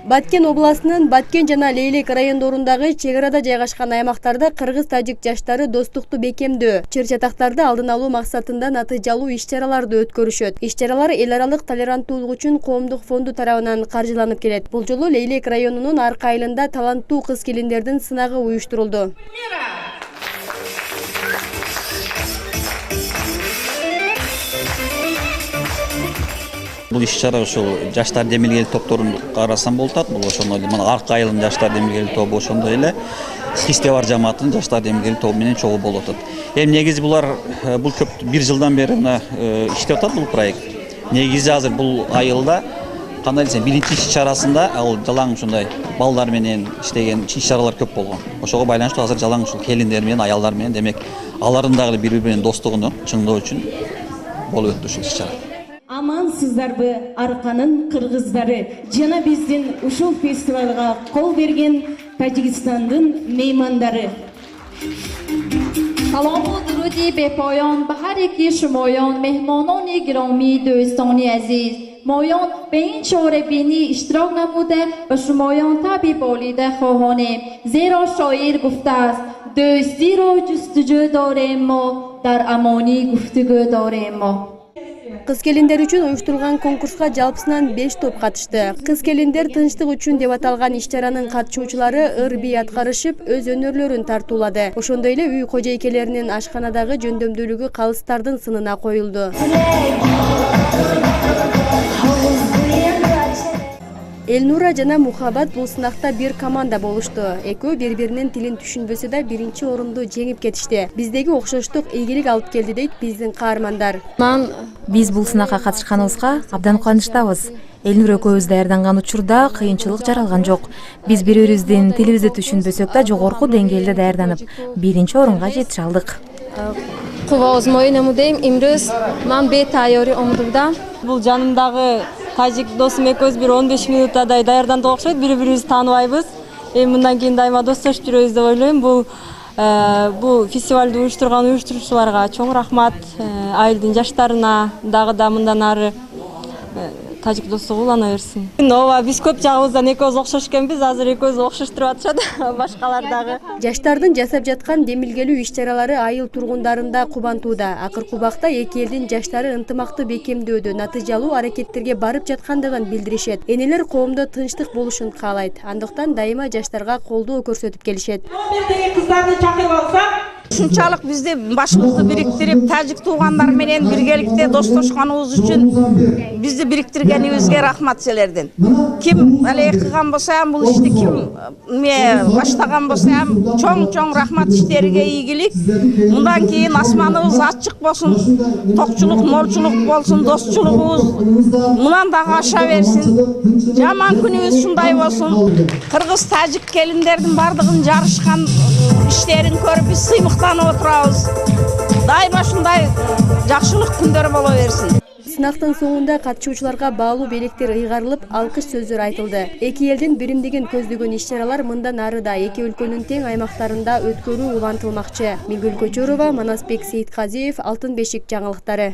Баткен областынын Баткен жана Лейлек райондорундагы чек арада жайгашкан аймактарда кыргыз-тажик жаштары достукту бекемдөө, чыр-чатактарды алдын алуу максатында натыйжалуу иш-чараларды өткөрүшөт. Иш-чаралар эл аралык толеранттуулук үчүн коомдук фонду тарабынан каржыланып келет. Бул жолу Лейлек районунун Арка айылында таланттуу кыз-келиндердин сынагы уюштурулду. Бул иш-чара ошол жаштар демилгелик топторун карасам болуп атат. Бул ошондой эле мына Арка айылынын жаштар демилгелик тобу, ошондой эле Хистебар жамаатынын жаштар демилгелик тобу менен чогуу болуп атат. Эми негизи булар бул көп бир жылдан бери мына иштеп атат бул проект. Негизи азыр бул айылда кандай десем, биринчи иш-чарасында ал жалаң ушундай балдар менен иштеген иш-чаралар көп болгон. Ошого байланыштуу азыр жалаң ушул келиндер менен, аялдар менен, демек алардын дагы бири-бири менен достугун чыңдоо үчүн болуп өттү ушул иш-чара. Амансыздарбы Арканын кыргыздары жана биздин ушул фестивалга кол берген Тажикстандын меймандары. سلام و درودی به پایان به هر یکی شمایان مهمانان گرامی دوستانی عزیز مایان به این چهره بینی اشتراک نموده به شمایان تبی بالیده خواهانیم زیرا شاعر گفته است دوستی را جستجو داریم ما در امانی گفتگو داریم ما. Кыз-келиндер үчүн уюштурулган конкурска жалпысынан 5 топ катышты. Кыз-келиндер тынчтык үчүн деп аталган иш-чаранын катышуучулары ыр-бий аткарышып, өз өнөрлөрүн тартуулады. Ошондой эле үй кожойкелеринин ашканадагы жөндөмдүүлүгү калыстардын сынына коюлду. Элнура жана Мухаббат бул сынакта бир команда болушту. Экөө бири-биринин тилин түшүнбөсө да биринчи орунду жеңип кетишти. Биздеги окшоштук ийгилик алып келди дейт биздин каармандар. Биз бул сынакка катышканыбызга абдан кубанычтабыз. Элнура экөөбүз даярданган учурда кыйынчылык жаралган жок. Биз бири-бирибиздин тилибизди түшүнбөсөк да жогорку деңгээлде даярданып, биринчи орунга жетише алдык. Кубозмой намудем имрүз мен бетайёри омдумда. Бул жанымдагы тажик досум экөөбүз бир 15 минутадай даярдандык окшойт, бири-бирибизди тааныбайбыз. Мындан кийин дайыма достошуп жүрөбүз деп ойлойм. Бул фестивалды уюштурган уюштуруучуларга чоң рахмат, айылдын жаштарына дагы да мындан ары тажик достугу улана берсин. Ооба, биз көп жагыбыздан экөөбүз окшош экенбиз, азыр экөөбүз окшоштуруп атышат башкалар дагы. Жаштардын жасап жаткан демилгелүү иш-чаралары айыл тургундарында кубантууда. Акыркы убакта эки элдин жаштары ынтымакты бекемдөөдө натыйжалуу аракеттерге барып жаткандыгын билдиришет. Энелер коомдо тынчтык болушун каалайт. Андыктан дайыма жаштарга колдоо көрсөтүп келишет. Кыздарды чакырып алсак, ушунчалык бизди башыбызды бириктирип, тажик туугандар менен биргеликте достошконубуз үчүн бизди бириктиргенибизге рахмат силерден. Ким эле кылган болсо ham, бул ишти ким баштаган болсо ham, чоң рахмат иштериге ийгилик. Мындан кийин асманыбыз ачык болсун, токчулук, молчулук болсун, достчулугубуз мындан дагы аша берсин. Жаман күнүбүз ушундай болсун. Кыргыз-тажик келиндердин бардыгын жарышкан иштерин көрүп биз сыймыктанып отурабыз. Дайыма ушундай жакшылык күндөр боло берсин. Сынактын соңунда катышуучуларга баалуу белектер ыйгарылып, алкыш сөздөр айтылды. Эки элдин биримдигин көздөгөн иш-чаралар мындан ары да эки өлкөнүн тең аймактарында өткөрүү улантылмакчы. Миңгүл Көчөрова, Манасбек Сейитказиев, Алтын бешик жаңылыктары.